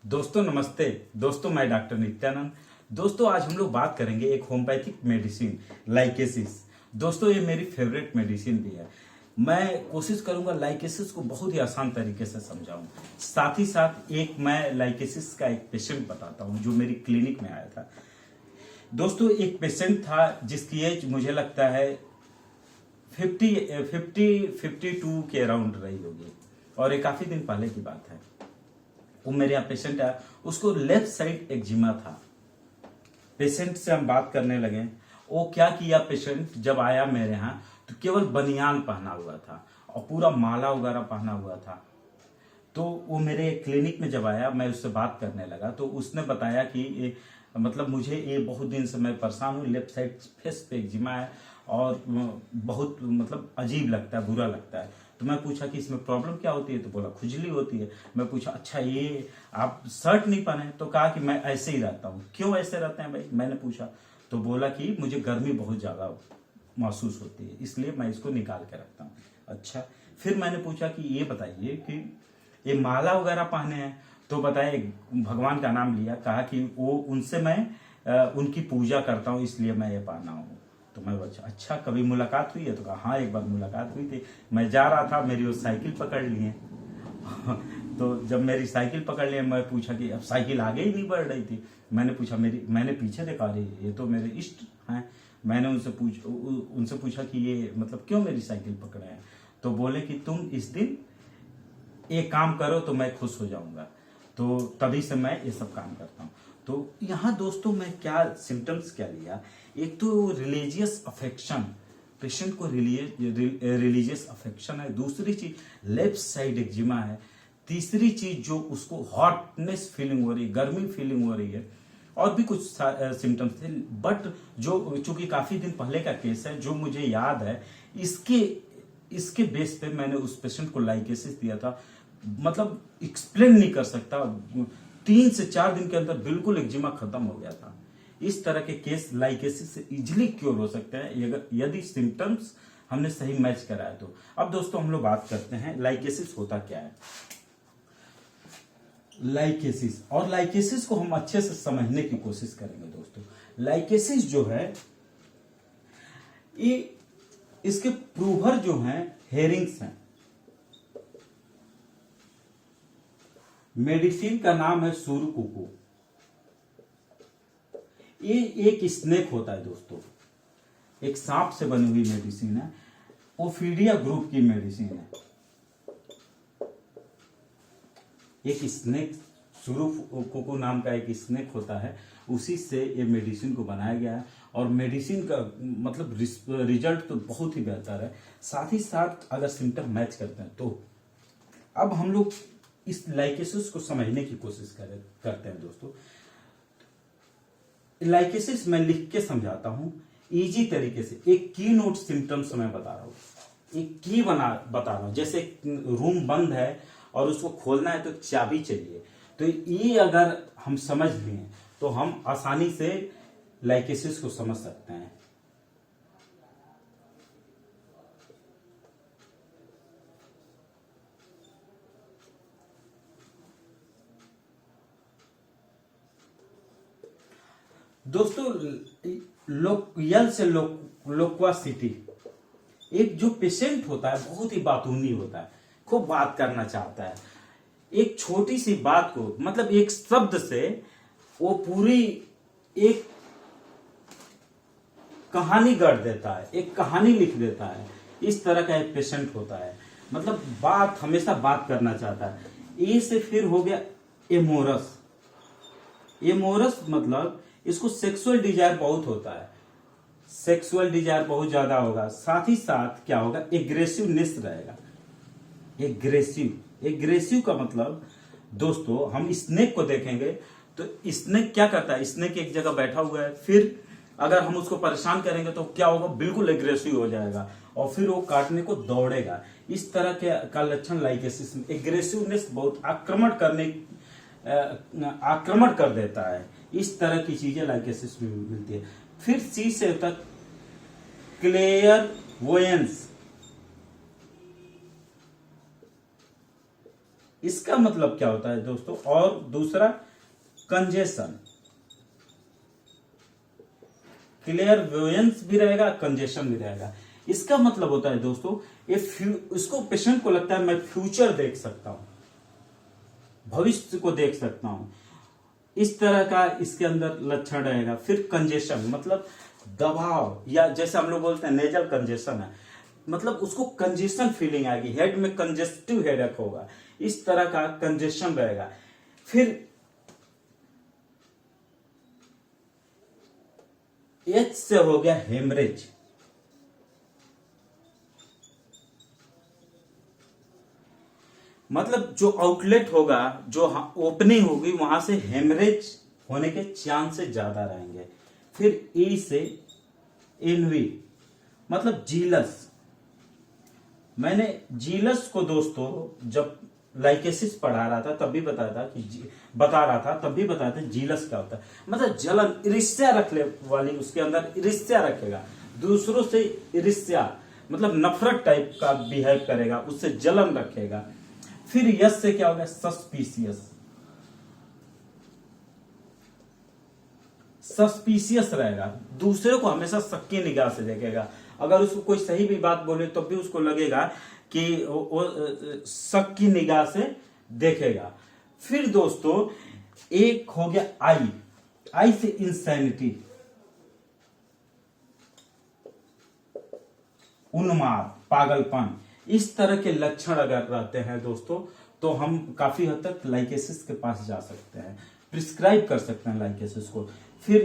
दोस्तों नमस्ते। दोस्तों मैं डॉक्टर नित्यानंद। दोस्तों आज हम लोग बात करेंगे एक होम्योपैथिक मेडिसिन लाइकेसिस। दोस्तों ये मेरी फेवरेट मेडिसिन भी है। मैं कोशिश करूंगा लाइकेसिस को बहुत ही आसान तरीके से समझाऊं। साथ ही साथ एक मैं लाइकेसिस का एक पेशेंट बताता हूं जो मेरी क्लिनिक में आया था। दोस्तों एक पेशेंट था जिसकी एज मुझे लगता है 52 के अराउंड रही होगी और ये काफी दिन पहले की बात है। वो मेरे यहाँ पेशेंट है, उसको लेफ्ट साइड एक्जिमा था। पेशेंट से हम बात करने लगे। वो क्या किया, पेशेंट जब आया मेरे यहाँ तो केवल बनियान पहना हुआ था और पूरा माला वगैरह पहना हुआ था। तो वो मेरे क्लिनिक में जब आया, मैं उससे बात करने लगा तो उसने बताया कि मतलब मुझे ये बहुत दिन से मैं परेशान हूँ, लेफ्ट साइड फेस पे एक्जिमा है और बहुत मतलब अजीब लगता है, बुरा लगता है। तो मैं पूछा कि इसमें प्रॉब्लम क्या होती है, तो बोला खुजली होती है। मैं पूछा अच्छा ये आप शर्ट नहीं पहने, तो कहा कि मैं ऐसे ही रहता हूँ। क्यों ऐसे रहते हैं भाई, मैंने पूछा। तो बोला कि मुझे गर्मी बहुत ज्यादा महसूस होती है इसलिए मैं इसको निकाल के रखता हूँ। अच्छा, फिर मैंने पूछा कि ये बताइए कि ये माला वगैरह पहने हैं, तो बताए भगवान का नाम लिया, कहा कि वो उनसे मैं उनकी पूजा करता हूँ इसलिए मैं ये पहना हूँ। तो मैं अच्छा कभी मुलाकात हुई है, तो कहा हाँ एक बार मुलाकात हुई थी। मैं जा रहा था, मेरी वो साइकिल पकड़ लिए। तो जब मेरी साइकिल पकड़ लिए, मैं पूछा कि अब साइकिल आगे ही नहीं बढ़ रही थी। मैंने पीछे देखा, अरे ये तो मेरे इष्ट हैं। मैंने उनसे पूछा कि ये मतलब क्यों मेरी साइकिल पकड़े हैं। तो बोले कि तुम इस दिन एक काम करो तो मैं खुश हो जाऊंगा। तो तभी से मैं ये सब काम करता हूँ। तो यहाँ दोस्तों मैं क्या सिम्टम्स क्या लिया, एक तो रिलीजियस अफेक्शन, पेशेंट को रिलीजियस अफेक्शन है। दूसरी चीज लेफ्ट साइड एक्जिमा है। तीसरी चीज जो उसको हॉटनेस फीलिंग हो रही है, गर्मी फीलिंग हो रही है। और भी कुछ सिम्टम्स थे, बट जो चूंकि काफी दिन पहले का केस है, जो मुझे याद है, इसके इसके बेस पे मैंने उस पेशेंट को लाइकेसिस दिया था। मतलब एक्सप्लेन नहीं कर सकता, 3 से 4 दिन के अंदर बिल्कुल एक्जिमा खत्म हो गया था। इस तरह के केस लाइकेसिस से इजिली क्योर हो सकते हैं यदि सिम्टम्स हमने सही मैच कराया तो। अब दोस्तों हम लोग बात करते हैं लाइकेसिस होता क्या है। लाइकेसिस और लाइकेसिस को हम अच्छे से समझने की कोशिश करेंगे दोस्तों। लाइकेसिस जो है ये इसके प्रूवर जो हैं हेरिंग्स हैं। मेडिसिन का नाम है सुरकुकु। ये एक स्नेक होता है दोस्तों, एक सांप से बनी हुई मेडिसिन है। ओफीडिया ग्रुप की मेडिसिन है। एक स्नेक, सुरकुकु नाम का एक स्नेक होता है, उसी से ये मेडिसिन को बनाया गया है। और मेडिसिन का मतलब रिजल्ट तो बहुत ही बेहतर है। साथ ही साथ अगर सिम्टम मैच करते हैं तो अब हम लोग इस लाइकेसिस को समझने की कोशिश करते हैं दोस्तों। लाइकेसिस मैं लिख के समझाता हूं इजी तरीके से। एक की नोट सिम्टम्स मैं बता रहा हूं, एक की बता रहा हूं। जैसे रूम बंद है और उसको खोलना है तो चाबी चाहिए। तो ये अगर हम समझ लें तो हम आसानी से लाइकेसिस को समझ सकते हैं। दोस्तों यल से लोक्वासिटी, एक जो पेशेंट होता है बहुत ही बातूनी होता है, खूब बात करना चाहता है। एक छोटी सी बात को मतलब एक शब्द से वो पूरी एक कहानी गढ़ देता है, एक कहानी लिख देता है। इस तरह का एक पेशेंट होता है, मतलब बात हमेशा बात करना चाहता है। ए से फिर हो गया एमोरस। एमोरस मतलब इसको सेक्सुअल डिजायर बहुत होता है, सेक्सुअल डिजायर बहुत ज्यादा होगा। साथ ही साथ क्या होगा, एग्रेसिवनेस रहेगा। एग्रेसिव का मतलब दोस्तों हम स्नेक को देखेंगे तो स्नेक क्या करता है, स्नेक एक जगह बैठा हुआ है, फिर अगर हम उसको परेशान करेंगे तो क्या होगा, बिल्कुल एग्रेसिव हो जाएगा और फिर वो काटने को दौड़ेगा। इस तरह के का लक्षण लाइकेसिस में एग्रेसिवनेस, बहुत आक्रमण कर देता है। इस तरह की चीजें लाइकेसिस में मिलती है। फिर सी से होता क्लेयरवोयंस। इसका मतलब क्या होता है दोस्तों? और दूसरा कंजेशन, क्लियरवॉयंस भी रहेगा, कंजेशन भी रहेगा। इसका मतलब होता है दोस्तों, इसको पेशेंट को लगता है मैं फ्यूचर देख सकता हूं, भविष्य को देख सकता हूं, इस तरह का इसके अंदर लक्षण रहेगा। फिर कंजेशन मतलब दबाव, या जैसे हम लोग बोलते हैं नेजल कंजेशन है, मतलब उसको कंजेशन फीलिंग आएगी, हेड में कंजेस्टिव हेडेक होगा, इस तरह का कंजेशन रहेगा। फिर एच से हो गया हेमरेज, मतलब जो आउटलेट होगा, जो ओपनिंग होगी, वहां से हेमरेज होने के चांसेस ज्यादा रहेंगे। फिर ई से एनवी मतलब जीलस। मैंने जीलस को दोस्तों जब लाइकेसिस पढ़ा रहा था तब भी बता रहा था जीलस क्या होता है। मतलब जलन, ईर्ष्या रखने वाली, उसके अंदर ईर्ष्या रखेगा, दूसरों से ईर्ष्या मतलब नफरत टाइप का बिहेव करेगा, उससे जलन रखेगा। फिर यस से क्या होगा? सस्पिशियस, सस्पिशियस रहेगा, दूसरे को हमेशा शक की निगाह से देखेगा। अगर उसको कोई सही भी बात बोले तो भी उसको लगेगा कि वो शक की निगाह से देखेगा। फिर दोस्तों एक हो गया आई, आई से इंसैनिटी, उन्माद, पागलपन, इस तरह के लक्षण अगर रहते हैं दोस्तों तो हम काफी हद तक लाइकेसिस के पास जा सकते हैं, प्रिस्क्राइब कर सकते हैं लाइकेसिस को। फिर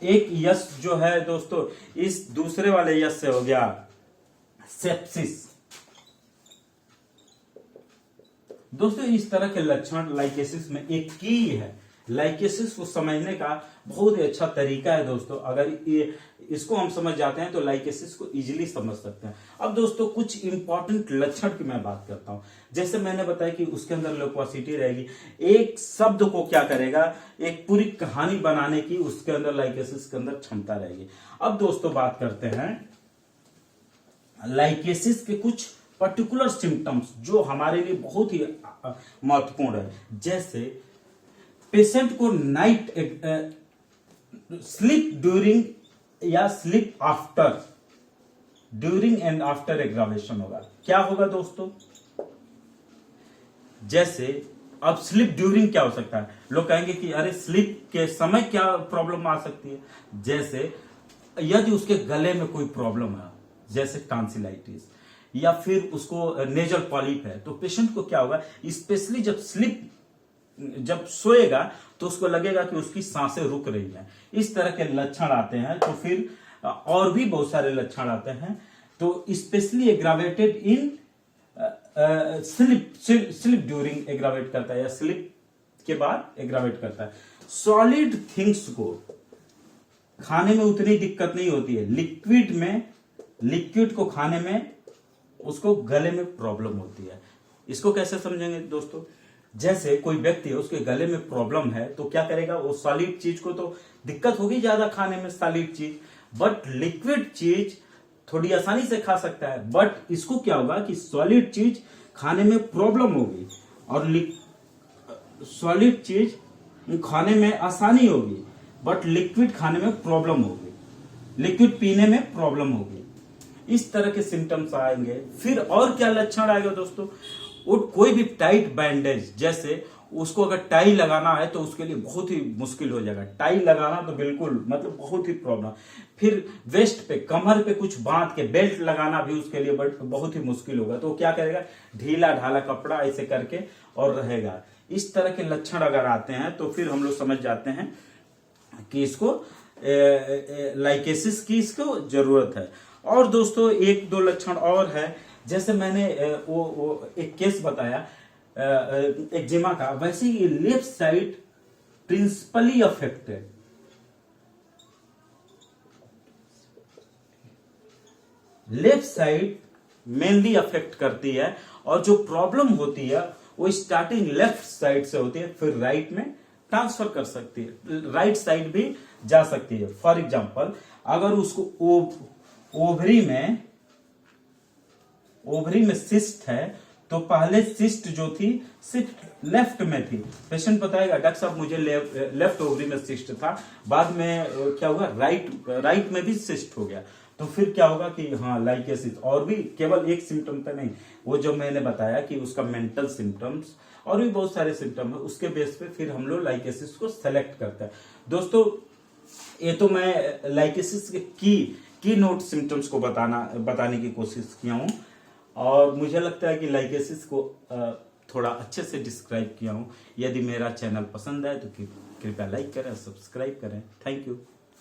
एक यस जो है दोस्तों, इस दूसरे वाले यस से हो गया सेप्सिस। दोस्तों इस तरह के लक्षण लाइकेसिस में एक की है। लाइकेसिस को समझने का बहुत ही अच्छा तरीका है दोस्तों। अगर इसको हम समझ जाते हैं तो लाइकेसिस को इजीली समझ सकते हैं। अब दोस्तों कुछ इंपॉर्टेंट लक्षण की मैं बात करता हूं। जैसे मैंने बताया कि उसके अंदर लोक्वासिटी रहेगी, एक शब्द को क्या करेगा, एक पूरी कहानी बनाने की उसके अंदर लाइकेसिस के अंदर क्षमता रहेगी। अब दोस्तों बात करते हैं लाइकेसिस के कुछ पर्टिकुलर सिम्टम्स जो हमारे लिए बहुत ही महत्वपूर्ण है। जैसे पेशेंट को नाइट स्लीप ड्यूरिंग या sleep after, during and after aggravation होगा। क्या होगा दोस्तों? जैसे अब स्लीप ड्यूरिंग क्या हो सकता है? लोग कहेंगे कि अरे स्लीप के समय क्या प्रॉब्लम आ सकती है। जैसे यदि उसके गले में कोई प्रॉब्लम है, जैसे टॉन्सिलाइटिस, या फिर उसको नेजल पॉलिप है, तो पेशेंट को क्या होगा, स्पेशली जब सोएगा तो उसको लगेगा कि उसकी सांसें रुक रही हैं। इस तरह के लक्षण आते हैं। तो फिर और भी बहुत सारे लक्षण आते हैं। तो specially aggravated in sleep during aggravate करता है, या स्लीप के बाद एग्रावेट करता है। सॉलिड थिंग्स को खाने में उतनी दिक्कत नहीं होती है, लिक्विड को खाने में उसको गले में प्रॉब्लम होती है। इसको कैसे समझेंगे दोस्तों? जैसे कोई व्यक्ति है, उसके गले में प्रॉब्लम है, तो क्या करेगा, वो सॉलिड चीज को तो दिक्कत होगी ज्यादा खाने में, सॉलिड चीज, बट लिक्विड चीज थोड़ी आसानी से खा सकता है। बट इसको क्या होगा कि सॉलिड चीज खाने में प्रॉब्लम होगी, और सॉलिड चीज खाने में आसानी होगी, बट लिक्विड खाने में प्रॉब्लम होगी, लिक्विड पीने में प्रॉब्लम होगी। इस तरह के सिम्टम्स आएंगे। फिर और क्या लक्षण आएगा दोस्तों? वो कोई भी टाइट बैंडेज, जैसे उसको अगर टाई लगाना है तो उसके लिए बहुत ही मुश्किल हो जाएगा। टाई लगाना तो बिल्कुल मतलब बहुत ही प्रॉब्लम। फिर वेस्ट पे, कमर पे कुछ बांध के बेल्ट लगाना भी उसके लिए बहुत ही मुश्किल होगा। तो क्या करेगा, ढीला ढाला कपड़ा ऐसे करके और रहेगा। इस तरह के लक्षण अगर आते हैं तो फिर हम लोग समझ जाते हैं कि इसको लाइकेसिस की इसको जरूरत है। और दोस्तों एक दो लक्षण और है। जैसे मैंने वो एक केस बताया एक्जिमा का, वैसे ही left side principally affected, left side mainly affect करती है, और जो प्रॉब्लम होती है वो स्टार्टिंग लेफ्ट साइड से होती है, फिर राइट में ट्रांसफर कर सकती है, राइट साइड भी जा सकती है। फॉर एग्जांपल अगर उसको ओवरी में सिस्ट है तो पहले सिस्ट जो थी सिर्फ लेफ्ट में थी। पेशेंट बताएगा डॉक्टर साहब मुझे लेफ्ट ओवरी में सिस्ट था, बाद में क्या हुआ राइट में भी सिस्ट हो गया। तो फिर क्या होगा कि हाँ लाइकेसिस, और भी केवल एक सिम्टम तो नहीं, वो जो मैंने बताया कि उसका मेंटल सिम्टम्स और भी बहुत सारे सिम्टम है, उसके बेस पे फिर हम लोग लाइकेसिस को सेलेक्ट करते हैं। दोस्तों ये तो मैं लाइकेसिस के की नोट सिम्टम्स को बताने की कोशिश किया हूँ, और मुझे लगता है कि लाइकेसिस को थोड़ा अच्छे से डिस्क्राइब किया हूँ। यदि मेरा चैनल पसंद आए तो कृपया लाइक करें, सब्सक्राइब करें। Thank you.